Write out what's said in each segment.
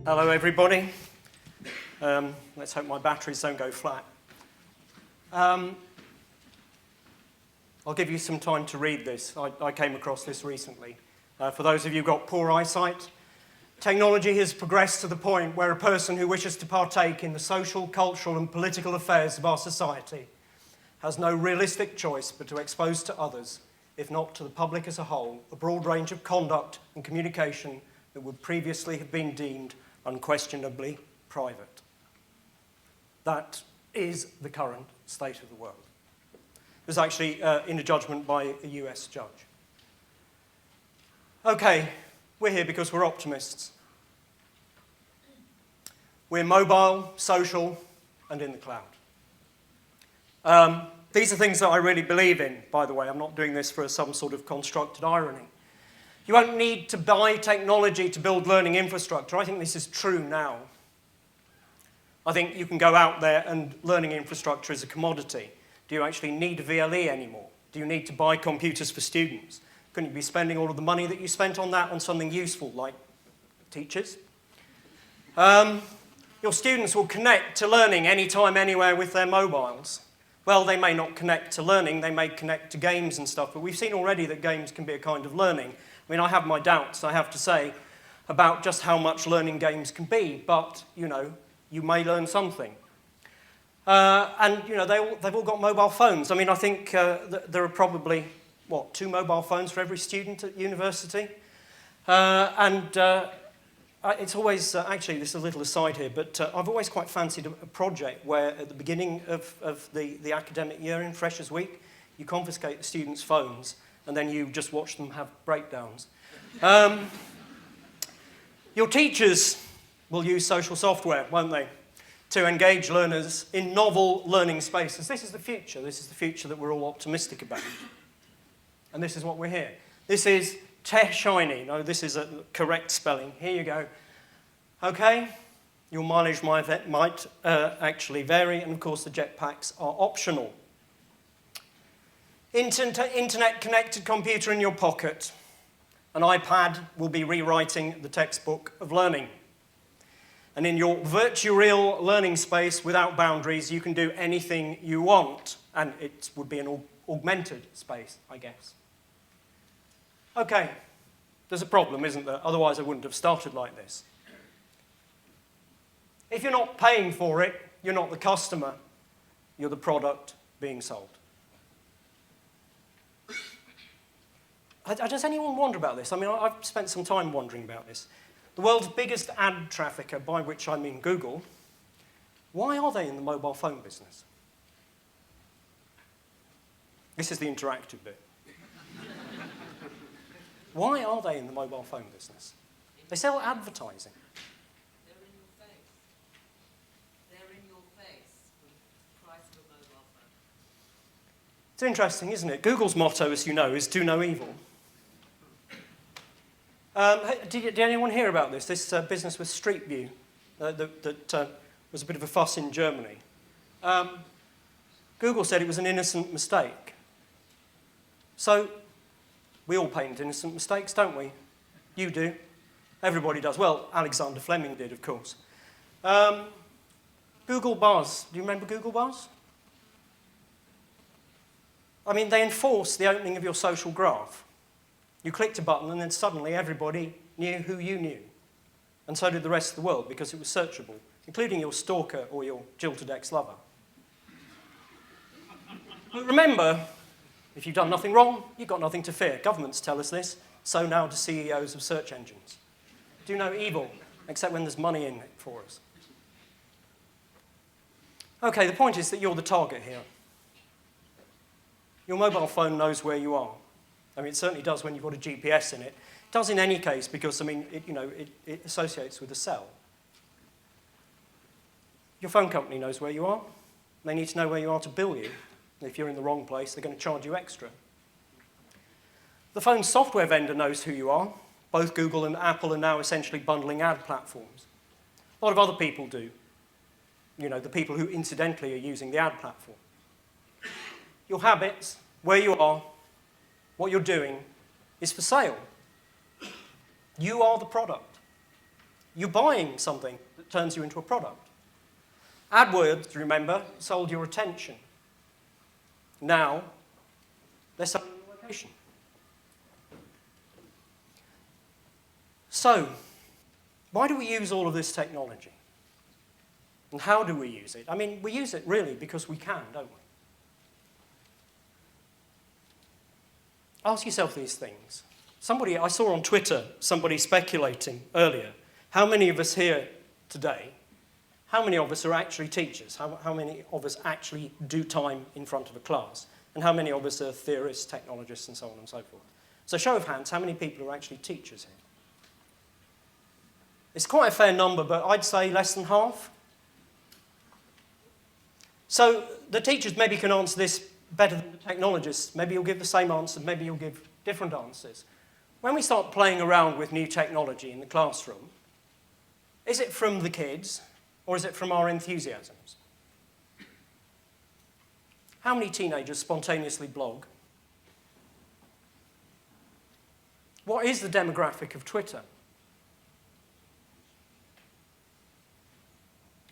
Hello, everybody. Let's hope my batteries don't go flat. I'll give you some time to read this. I came across this recently. For those of you who've got poor eyesight, technology has progressed to the point where a person who wishes to partake in the social, cultural, and political affairs of our society has no realistic choice but to expose to others, if not to the public as a whole, a broad range of conduct and communication that would previously have been deemed unquestionably private. That is the current state of the world. It was actually in a judgment by a US judge. Okay, we're here because we're optimists. We're mobile, social, and in the cloud. These are things that I really believe in, by the way. I'm not doing this for some sort of constructed irony. You won't need to buy technology to build learning infrastructure. I think this is true now. I think you can go out there and learning infrastructure is a commodity. Do you actually need a VLE anymore? Do you need to buy computers for students? Couldn't you be spending all of the money that you spent on that on something useful, like teachers? Your students will connect to learning anytime, anywhere with their mobiles. Well, they may not connect to learning, they may connect to games and stuff, but we've seen already that games can be a kind of learning. I mean, I have my doubts, I have to say, about just how much learning games can be, but, you know, you may learn something. And, you know, they've all got mobile phones. I mean, I think there are probably, 2 mobile phones for every student at university? It's always, actually, this is a little aside here, but I've always quite fancied a project where at the beginning of the academic year in Freshers' Week, you confiscate the students' phones and then you just watch them have breakdowns. Your teachers will use social software, won't they, to engage learners in novel learning spaces. This is the future. This is the future that we're all optimistic about. And this is what we're here. This is shiny. No, this is a correct spelling. Here you go. Okay, your mileage might actually vary, and of course the jetpacks are optional. Internet-connected computer in your pocket. An iPad will be rewriting the textbook of learning. And in your virtual learning space without boundaries, you can do anything you want. And it would be an augmented space, I guess. Okay, there's a problem, isn't there? Otherwise I wouldn't have started like this. If you're not paying for it, you're not the customer, you're the product being sold. Does anyone wonder about this? I mean, I've spent some time wondering about this. The world's biggest ad trafficker, by which I mean Google, why are they in the mobile phone business? This is the interactive bit. Why are they in the mobile phone business? They sell advertising. They're in your face. They're in your face with the price of a mobile phone. It's interesting, isn't it? Google's motto, as you know, is do no evil. Did anyone hear about this? This business with Street View that was a bit of a fuss in Germany. Google said it was an innocent mistake. So we all paint innocent mistakes, don't we? You do. Everybody does. Well, Alexander Fleming did, of course. Google Bars. Do you remember Google Bars? I mean, they enforced the opening of your social graph. You clicked a button and then suddenly everybody knew who you knew. And so did the rest of the world because it was searchable, including your stalker or your jilted ex-lover. But remember, if you've done nothing wrong, you've got nothing to fear. Governments tell us this, so now do CEOs of search engines. Do no evil, except when there's money in it for us. Okay, the point is that you're the target here. Your mobile phone knows where you are. I mean, it certainly does when you've got a GPS in it. It does in any case because, I mean, it associates with a cell. Your phone company knows where you are. They need to know where you are to bill you. If you're in the wrong place, they're going to charge you extra. The phone software vendor knows who you are. Both Google and Apple are now essentially bundling ad platforms. A lot of other people do. You know, the people who incidentally are using the ad platform. Your habits, where you are, what you're doing is for sale. You are the product. You're buying something that turns you into a product. AdWords, remember, sold your attention. Now, they're selling your location. So, why do we use all of this technology? And how do we use it? I mean, we use it really because we can, don't we? Ask yourself these things. I saw on Twitter somebody speculating earlier, how many of us here today, how many of us are actually teachers? How many of us actually do time in front of a class? And how many of us are theorists, technologists, and so on and so forth? So show of hands, how many people are actually teachers here? It's quite a fair number, but I'd say less than half. So the teachers maybe can answer this better than the technologists. Maybe you'll give the same answer, maybe you'll give different answers. When we start playing around with new technology in the classroom, is it from the kids or is it from our enthusiasms? How many teenagers spontaneously blog? What is the demographic of Twitter?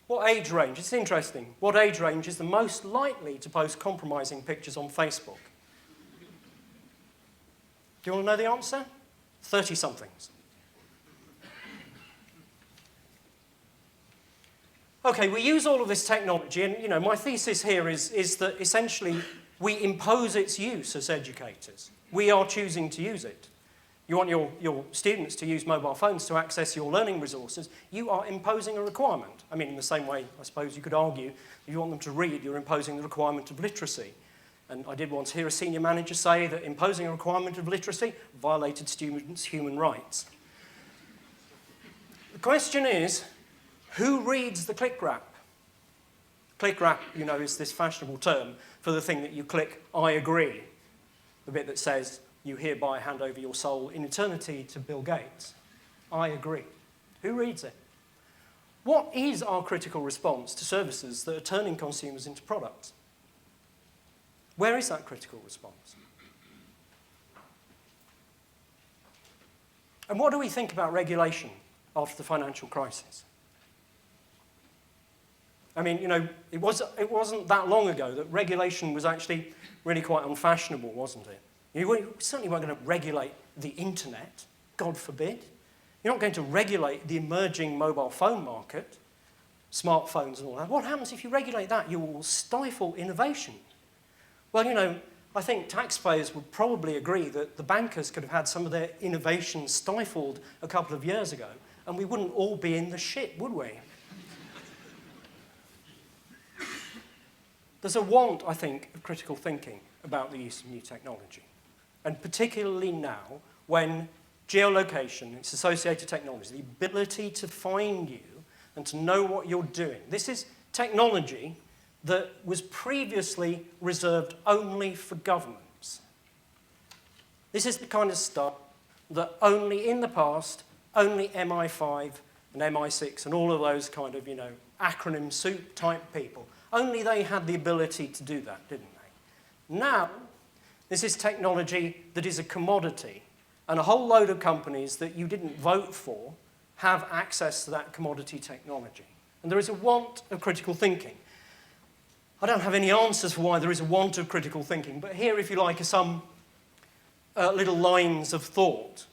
What age range? It's interesting. What age range is the most likely to post compromising pictures on Facebook? Do you want to know the answer? 30-somethings. Okay, we use all of this technology, and my thesis here is that essentially we impose its use as educators. We are choosing to use it. You want your students to use mobile phones to access your learning resources, you are imposing a requirement. I mean, in the same way, I suppose you could argue, if you want them to read, you're imposing the requirement of literacy. And I did once hear a senior manager say that imposing a requirement of literacy violated students' human rights. The question is, who reads the click wrap? Click wrap, is this fashionable term for the thing that you click, I agree. The bit that says, you hereby hand over your soul in eternity to Bill Gates. I agree. Who reads it? What is our critical response to services that are turning consumers into products? Where is that critical response? And what do we think about regulation after the financial crisis? I mean, it wasn't that long ago that regulation was actually really quite unfashionable, wasn't it? You certainly weren't going to regulate the internet, God forbid. You're not going to regulate the emerging mobile phone market, smartphones and all that. What happens if you regulate that? You will stifle innovation. Well, I think taxpayers would probably agree that the bankers could have had some of their innovation stifled a couple of years ago, and we wouldn't all be in the shit, would we? There's a want, I think, of critical thinking about the use of new technology. And particularly now, when geolocation, its associated technology, the ability to find you and to know what you're doing. This is technology that was previously reserved only for governments. This is the kind of stuff that only in the past, only MI5 and MI6 and all of those kind of, acronym soup type people, only they had the ability to do that, didn't they? Now, this is technology that is a commodity, and a whole load of companies that you didn't vote for have access to that commodity technology. And there is a want of critical thinking. I don't have any answers for why there is a want of critical thinking, but here, if you like, are some little lines of thought.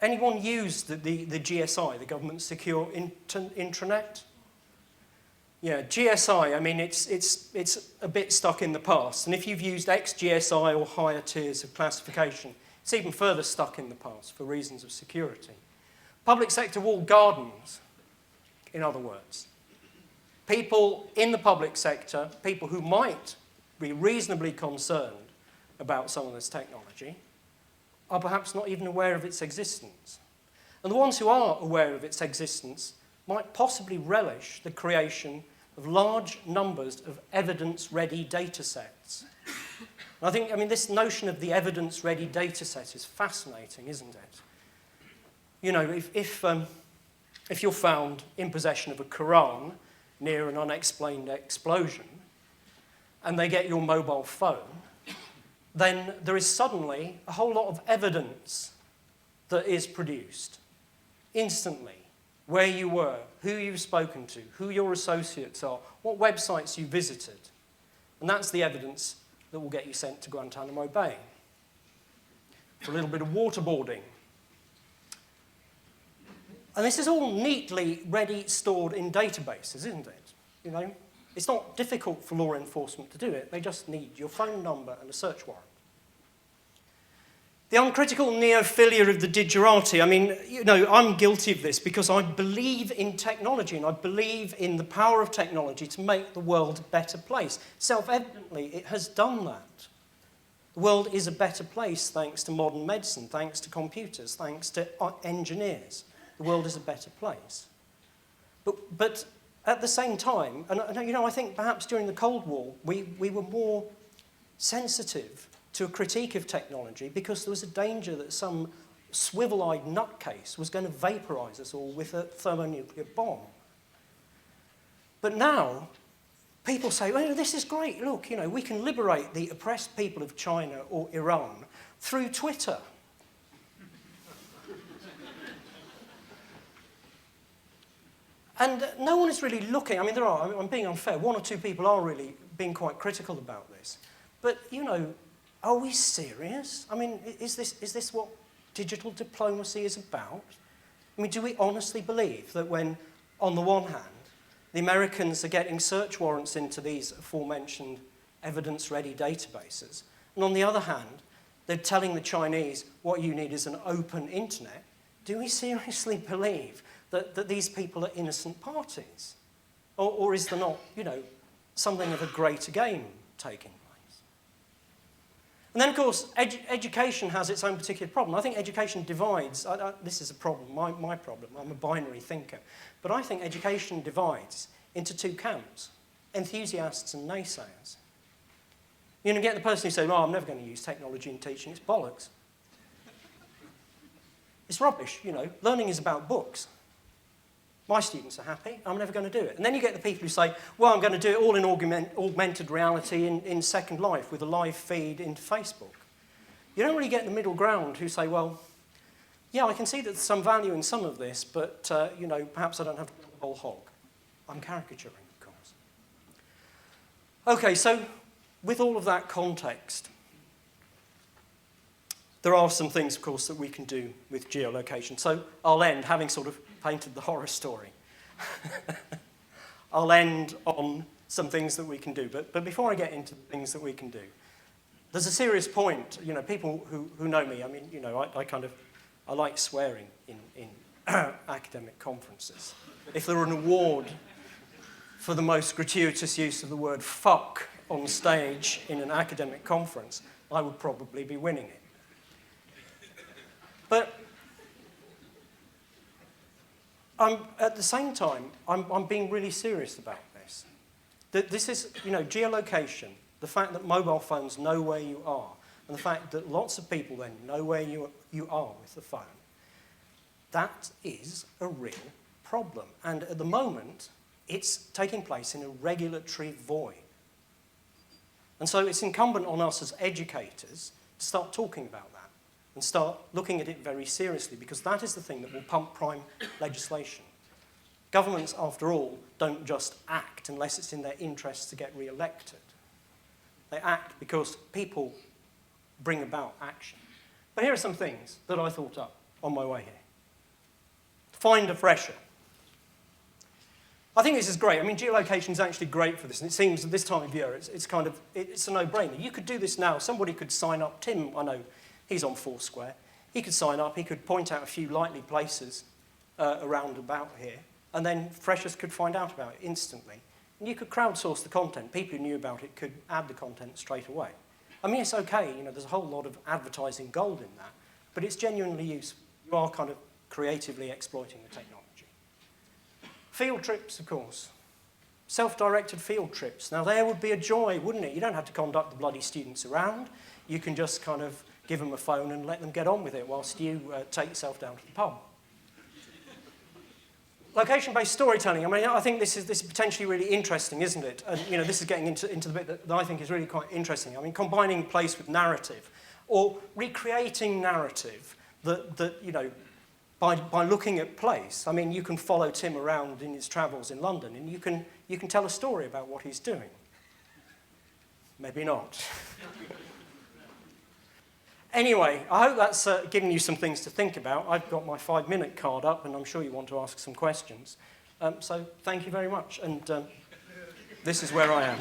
Anyone used the GSI, the Government Secure Intranet? Yeah, GSI, I mean, it's a bit stuck in the past. And if you've used XGSI or higher tiers of classification, it's even further stuck in the past for reasons of security. Public sector walled gardens, in other words. People in the public sector, people who might be reasonably concerned about some of this technology, are perhaps not even aware of its existence. And the ones who are aware of its existence might possibly relish the creation of large numbers of evidence-ready data sets. And I mean, this notion of the evidence-ready data set is fascinating, isn't it? If you're found in possession of a Quran near an unexplained explosion, and they get your mobile phone, then there is suddenly a whole lot of evidence that is produced instantly where you were, who you've spoken to, who your associates are, what websites you visited. And that's the evidence that will get you sent to Guantanamo Bay. For a little bit of waterboarding. And this is all neatly ready, stored in databases, isn't it? You know, it's not difficult for law enforcement to do it. They just need your phone number and a search warrant. The uncritical neophilia of the digerati. I mean, you know, I'm guilty of this because I believe in technology and I believe in the power of technology to make the world a better place. Self-evidently, it has done that. The world is a better place thanks to modern medicine, thanks to computers, thanks to engineers. The world is a better place. But at the same time, and you know, I think perhaps during the Cold War, we were more sensitive to a critique of technology because there was a danger that some swivel-eyed nutcase was going to vaporize us all with a thermonuclear bomb. But now, people say, well, this is great. Look, you know, we can liberate the oppressed people of China or Iran through Twitter. And no one is really looking. I mean, I'm being unfair. One or two people are really being quite critical about this. But, you know, are we serious? I mean, is this what digital diplomacy is about? I mean, do we honestly believe that when, on the one hand, the Americans are getting search warrants into these aforementioned evidence-ready databases, and on the other hand, they're telling the Chinese what you need is an open internet, do we seriously believe that these people are innocent parties? Or is there not, you know, something of a greater game taking place? And then, of course, education has its own particular problem. I think education divides. This is a problem, my problem. I'm a binary thinker. But I think education divides into two camps, enthusiasts and naysayers. You're going to get the person who says, I'm never going to use technology in teaching. It's bollocks. It's rubbish, you know. Learning is about books. My students are happy, I'm never going to do it. And then you get the people who say, well, I'm going to do it all in augmented reality in Second Life with a live feed into Facebook. You don't really get the middle ground who say, well, yeah, I can see that there's some value in some of this, but, you know, perhaps I don't have to build the whole hog. I'm caricaturing, of course. Okay, so with all of that context, there are some things, of course, that we can do with geolocation. So I'll end, having sort of painted the horror story. I'll end on some things that we can do. But before I get into the things that we can do, there's a serious point. You know, people who know me, I mean, you know, I like swearing in academic conferences. If there were an award for the most gratuitous use of the word fuck on stage in an academic conference, I would probably be winning it. But at the same time, I'm being really serious about this. That this is, you know, geolocation, the fact that mobile phones know where you are, and the fact that lots of people then know where you are with the phone, that is a real problem. And at the moment, it's taking place in a regulatory void. And so it's incumbent on us as educators to start talking about that and start looking at it very seriously, because that is the thing that will pump prime legislation. Governments, after all, don't just act unless it's in their interests to get re-elected. They act because people bring about action. But here are some things that I thought up on my way here. Find a fresher. I think this is great. I mean, geolocation is actually great for this, and it seems at this time of year it's a no-brainer. You could do this now. Somebody could sign up. Tim, I know, he's on Foursquare. He could sign up. He could point out a few likely places around about here, and then freshers could find out about it instantly. And you could crowdsource the content. People who knew about it could add the content straight away. I mean, it's okay. You know, there's a whole lot of advertising gold in that, but it's genuinely useful. You are kind of creatively exploiting the technology. Field trips, of course. Self-directed field trips. Now, there would be a joy, wouldn't it? You don't have to conduct the bloody students around. You can just kind of give them a phone and let them get on with it whilst you take yourself down to the pub. Location-based storytelling. I mean, I think this is potentially really interesting, isn't it? And, you know, this is getting into the bit that I think is really quite interesting. I mean, combining place with narrative, or recreating narrative that you know, by looking at place. I mean, you can follow Tim around in his travels in London, and you can tell a story about what he's doing. Maybe not. Anyway, I hope that's given you some things to think about. I've got my 5-minute card up, and I'm sure you want to ask some questions. So thank you very much, and this is where I am.